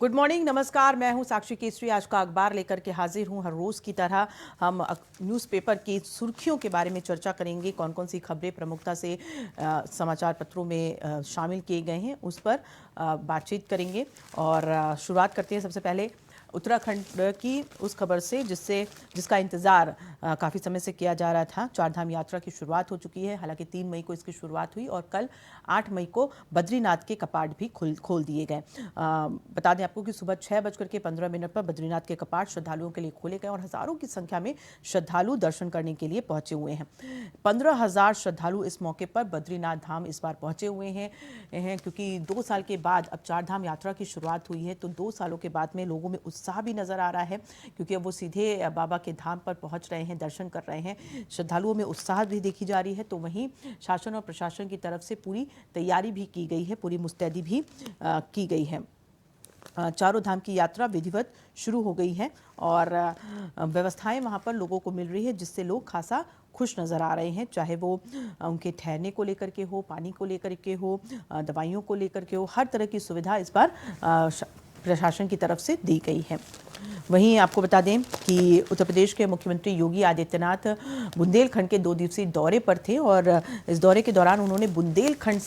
Good morning, नमस्कार। मैं हूं साक्षी केसरी। आज का अखबार लेकर के हाजिर हूं। हर रोज की तरह हम न्यूज़पेपर की सुर्खियों के बारे में चर्चा करेंगे। कौन कौन सी खबरें प्रमुखता से समाचार पत्रों में शामिल किए गए हैं, उस पर बातचीत करेंगे। और शुरुआत करते हैं सबसे पहले उत्तराखंड की उस खबर से जिसका इंतजार काफ़ी समय से किया जा रहा था। चारधाम यात्रा की शुरुआत हो चुकी है। हालांकि 3 मई को इसकी शुरुआत हुई और कल 8 मई को बद्रीनाथ के कपाट भी खोल दिए गए। बता दें आपको कि सुबह 6:15 पर बद्रीनाथ के कपाट श्रद्धालुओं के लिए खोले गए और हजारों की संख्या में श्रद्धालु दर्शन करने के लिए पहुंचे हुए हैं। 15,000 श्रद्धालु इस मौके पर बद्रीनाथ धाम इस बार पहुंचे हुए हैं क्योंकि 2 साल के बाद अब चारधाम यात्रा की शुरुआत हुई है। तो 2 सालों के बाद में लोगों में उत्साह भी नजर आ रहा है क्योंकि अब वो सीधे बाबा के धाम पर पहुंच रहे हैं, दर्शन कर रहे हैं। श्रद्धालुओं में उत्साह भी देखी जा रही है। तो वहीं शासन और प्रशासन की तरफ से पूरी तैयारी भी की गई है, पूरी मुस्तैदी भी की गई है। चारों धाम की यात्रा विधिवत शुरू हो गई है और व्यवस्थाएं वहां पर लोगों को मिल रही है, जिससे लोग खासा खुश नज़र आ रहे हैं। चाहे वो उनके ठहरने को लेकर के हो, पानी को लेकर के हो, दवाइयों को लेकर के हो, हर तरह की सुविधा इस बार प्रशासन की तरफ से दी गई है। वहीं आपको बता दें कि उत्तर प्रदेश के मुख्यमंत्री योगी आदित्यनाथ बुंदेलखंड के 2 दिवसीय दौरे पर थे और इस दौरे के दौरान उन्होंने बुंदेलखंड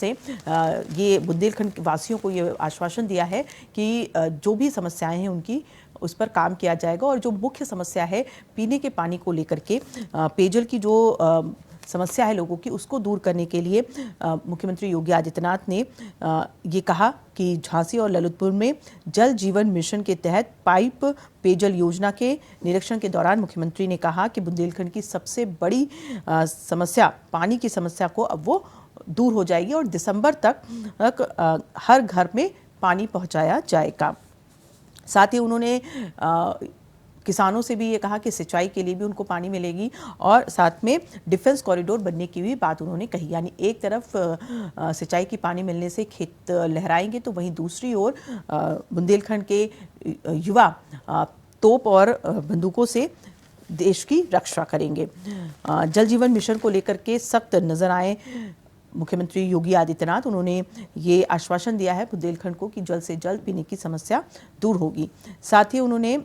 वासियों को ये आश्वासन दिया है कि जो भी समस्याएं हैं उनकी उस पर काम किया जाएगा। और जो मुख्य समस्या है पीने के पानी को लेकर के, पेयजल की जो समस्या है लोगों की, उसको दूर करने के लिए मुख्यमंत्री योगी आदित्यनाथ ने ये कहा कि झांसी और ललितपुर में जल जीवन मिशन के तहत पाइप पेयजल योजना के निरीक्षण के दौरान मुख्यमंत्री ने कहा कि बुंदेलखंड की सबसे बड़ी समस्या पानी की समस्या को अब वो दूर हो जाएगी और दिसंबर तक हर घर में पानी पहुंचाया जाएगा। साथ ही उन्होंने किसानों से भी ये कहा कि सिंचाई के लिए भी उनको पानी मिलेगी और साथ में डिफेंस कॉरिडोर बनने की भी बात उन्होंने कही। यानी एक तरफ सिंचाई की पानी मिलने से खेत लहराएंगे तो वहीं दूसरी ओर बुंदेलखंड के युवा तोप और बंदूकों से देश की रक्षा करेंगे। जल जीवन मिशन को लेकर के सख्त नजर आए मुख्यमंत्री योगी आदित्यनाथ। उन्होंने ये आश्वासन दिया है बुंदेलखंड को कि जल्द से जल्द पीने की समस्या दूर होगी। साथ ही उन्होंने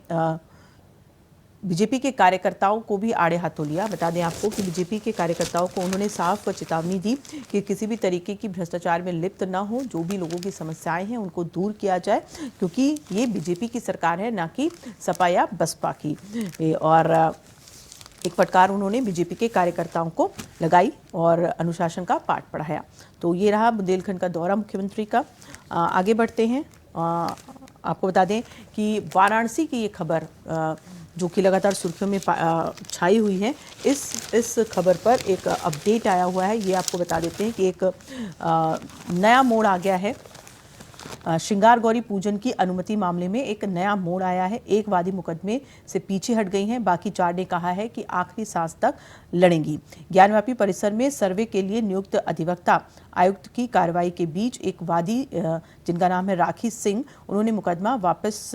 बीजेपी के कार्यकर्ताओं को भी आड़े हाथों लिया। बता दें आपको कि बीजेपी के कार्यकर्ताओं को उन्होंने साफ चेतावनी दी कि किसी भी तरीके की भ्रष्टाचार में लिप्त न हो, जो भी लोगों की समस्याएं हैं उनको दूर किया जाए, क्योंकि ये बीजेपी की सरकार है, ना कि सपा या बसपा की। और एक फटकार उन्होंने बीजेपी के कार्यकर्ताओं को लगाई और अनुशासन का पाठ पढ़ाया। तो ये रहा बुंदेलखंड का दौरा मुख्यमंत्री का। आगे बढ़ते हैं। आपको बता दें कि वाराणसी की ये खबर जो कि लगातार सुर्खियों में छाई हुई है, इस खबर पर एक अपडेट आया हुआ है। ये आपको बता देते हैं कि एक नया मोड़ आ गया है। श्रृंगार गौरी पूजन की अनुमति मामले में एक नया मोड़ आया है। एक वादी मुकदमे से पीछे हट गई हैं, बाकी 4 ने कहा है कि आखिरी सांस तक लड़ेंगी। ज्ञानव्यापी परिसर में सर्वे के लिए नियुक्त अधिवक्ता आयुक्त की कार्रवाई के बीच एक वादी जिनका नाम है राखी सिंह, उन्होंने मुकदमा वापस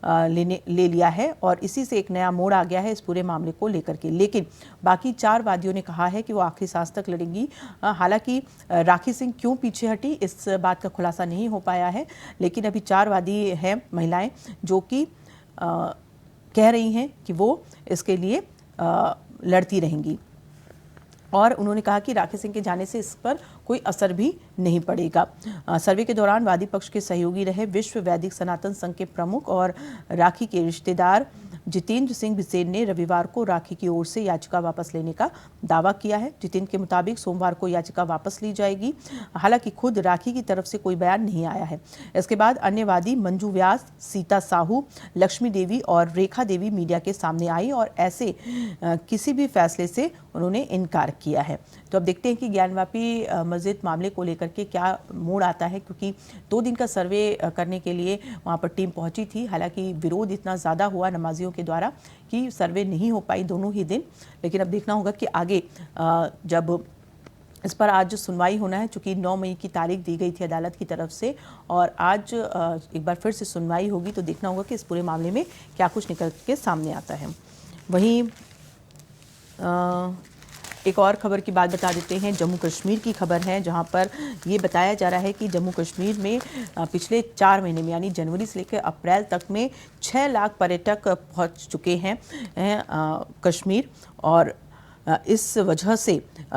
ले लिया है और इसी से एक नया मोड़ आ गया है इस पूरे मामले को लेकर के। लेकिन बाकी 4 वादियों ने कहा है कि वो आखिरी सांस तक लड़ेंगी। हालांकि राखी सिंह क्यों पीछे हटी, इस बात का खुलासा नहीं हो पाया है, लेकिन अभी 4 वादी हैं महिलाएं जो कि कह रही हैं कि वो इसके लिए लड़ती रहेंगी। और उन्होंने कहा कि राखी सिंह के जाने से इस पर कोई असर भी नहीं पड़ेगा। सर्वे के दौरान वादी पक्ष के सहयोगी रहे विश्व वैदिक सनातन संघ के प्रमुख और राखी के रिश्तेदार जितेंद्र सिंह बिसेन ने रविवार को राखी की ओर से याचिका वापस लेने का दावा किया है। जितेंद्र के मुताबिक सोमवार को याचिका वापस ली जाएगी। हालांकि खुद राखी की तरफ से कोई बयान नहीं आया है। इसके बाद अन्य वादी मंजू व्यास, सीता साहू, लक्ष्मी देवी और रेखा देवी मीडिया के सामने आई और ऐसे किसी भी फैसले से उन्होंने इनकार किया है। तो अब देखते हैं कि ज्ञानव्यापी मस्जिद मामले को लेकर के क्या मोड़ आता है, क्योंकि 2 दिन का सर्वे करने के लिए वहां पर टीम पहुंची थी। हालांकि विरोध इतना ज़्यादा हुआ नमाजियों के द्वारा कि सर्वे नहीं हो पाई दोनों ही दिन। लेकिन अब देखना होगा कि आगे जब इस पर आज सुनवाई होना है, चूँकि 9 मई की तारीख दी गई थी अदालत की तरफ से और आज एक बार फिर से सुनवाई होगी, तो देखना होगा कि इस पूरे मामले में क्या कुछ निकल के सामने आता है। वहीं एक और खबर की बात बता देते हैं। जम्मू कश्मीर की खबर है, जहां पर ये बताया जा रहा है कि जम्मू कश्मीर में पिछले 4 महीने में यानी जनवरी से लेकर अप्रैल तक में 6 लाख पर्यटक पहुंच चुके हैं कश्मीर। और इस वजह से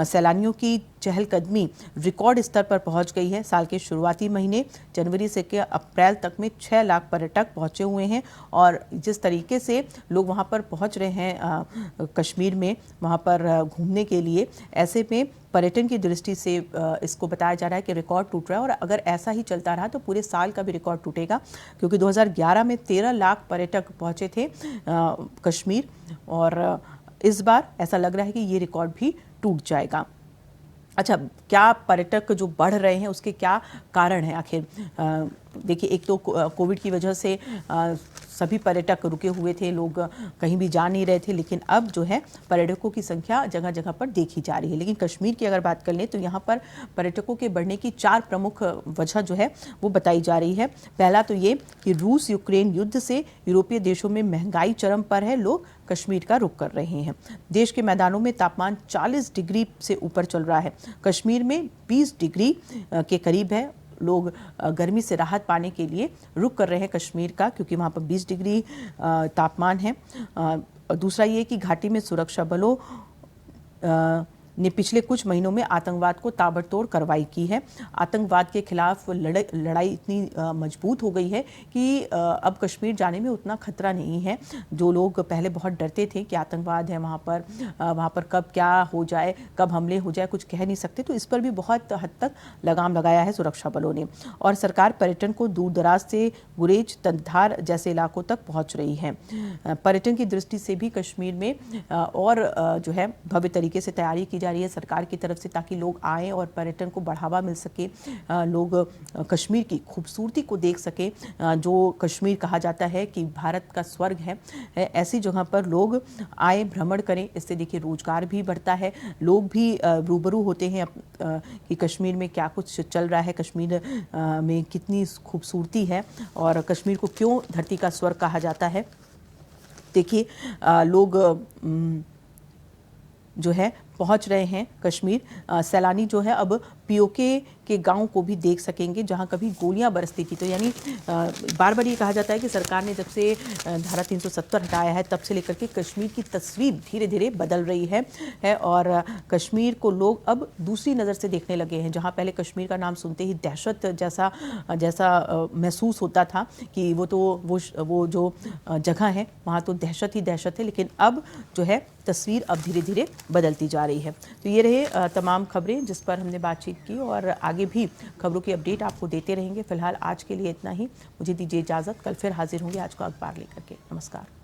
सैलानियों की चहलकदमी रिकॉर्ड स्तर पर पहुंच गई है। साल के शुरुआती महीने जनवरी से के अप्रैल तक में 6 लाख पर्यटक पहुंचे हुए हैं। और जिस तरीके से लोग वहां पर पहुंच रहे हैं कश्मीर में वहां पर घूमने के लिए, ऐसे में पर्यटन की दृष्टि से इसको बताया जा रहा है कि रिकॉर्ड टूट रहा है। और अगर ऐसा ही चलता रहा तो पूरे साल का भी रिकॉर्ड टूटेगा, क्योंकि 2011 में 13 लाख पर्यटक पहुंचे थे कश्मीर। और इस बार ऐसा लग रहा है कि ये रिकॉर्ड भी टूट जाएगा। अच्छा, क्या पर्यटक जो बढ़ रहे हैं उसके क्या कारण हैं आखिर? देखिए, एक तो कोविड की वजह से सभी पर्यटक रुके हुए थे, लोग कहीं भी जा नहीं रहे थे, लेकिन अब जो है पर्यटकों की संख्या जगह जगह पर देखी जा रही है। लेकिन कश्मीर की अगर बात कर लें तो यहाँ पर पर्यटकों के बढ़ने की 4 प्रमुख वजह जो है वो बताई जा रही है। पहला तो ये कि रूस यूक्रेन युद्ध से यूरोपीय देशों में महंगाई चरम पर है, लोग कश्मीर का रुख कर रहे हैं। देश के मैदानों में तापमान 40 डिग्री से ऊपर चल रहा है, कश्मीर में 20 डिग्री के करीब है। लोग गर्मी से राहत पाने के लिए रुख कर रहे हैं कश्मीर का, क्योंकि वहाँ पर 20 डिग्री तापमान है। दूसरा ये कि घाटी में सुरक्षा बलों ने पिछले कुछ महीनों में आतंकवाद को ताबड़तोड़ कार्रवाई की है। आतंकवाद के खिलाफ लड़ाई इतनी मजबूत हो गई है कि अब कश्मीर जाने में उतना खतरा नहीं है। जो लोग पहले बहुत डरते थे कि आतंकवाद है वहाँ पर कब क्या हो जाए, कब हमले हो जाए, कुछ कह नहीं सकते, तो इस पर भी बहुत हद तक लगाम लगाया है सुरक्षा बलों ने। और सरकार पर्यटन को दूर दराज से गुरेज तंधार जैसे इलाकों तक पहुँच रही है। पर्यटन की दृष्टि से भी कश्मीर में और जो है भव्य तरीके से तैयारी की जा रही है सरकार की तरफ से, ताकि लोग आए और पर्यटन को बढ़ावा मिल सके, लोग कश्मीर की खूबसूरती को देख सके। जो कश्मीर कहा जाता है कि भारत का स्वर्ग है, ऐसी जगह पर लोग आए, भ्रमण करें। इससे देखिए रोजगार भी बढ़ता है, लोग भी रूबरू होते हैं कि कश्मीर में क्या कुछ चल रहा है, कश्मीर में कितनी खूबसूरती है और कश्मीर को क्यों धरती का स्वर्ग कहा जाता है। देखिए, लोग जो है पहुंच रहे हैं कश्मीर। सैलानी जो है अब पीओके के गांव को भी देख सकेंगे जहां कभी गोलियां बरसती थी। तो यानी बार बार ये कहा जाता है कि सरकार ने जब से धारा 370 हटाया है तब से लेकर के कश्मीर की तस्वीर धीरे धीरे बदल रही है और कश्मीर को लोग अब दूसरी नज़र से देखने लगे हैं। जहां पहले कश्मीर का नाम सुनते ही दहशत जैसा महसूस होता था कि वो जो जगह है वहाँ तो दहशत ही दहशत है, लेकिन अब जो है तस्वीर अब धीरे धीरे बदलती जा रही है। तो ये रहे तमाम खबरें जिस पर हमने बातचीत की और आगे भी खबरों की अपडेट आपको देते रहेंगे। फिलहाल आज के लिए इतना ही, मुझे दीजिए इजाज़त। कल फिर हाजिर होंगे आज का अखबार लेकर के। नमस्कार।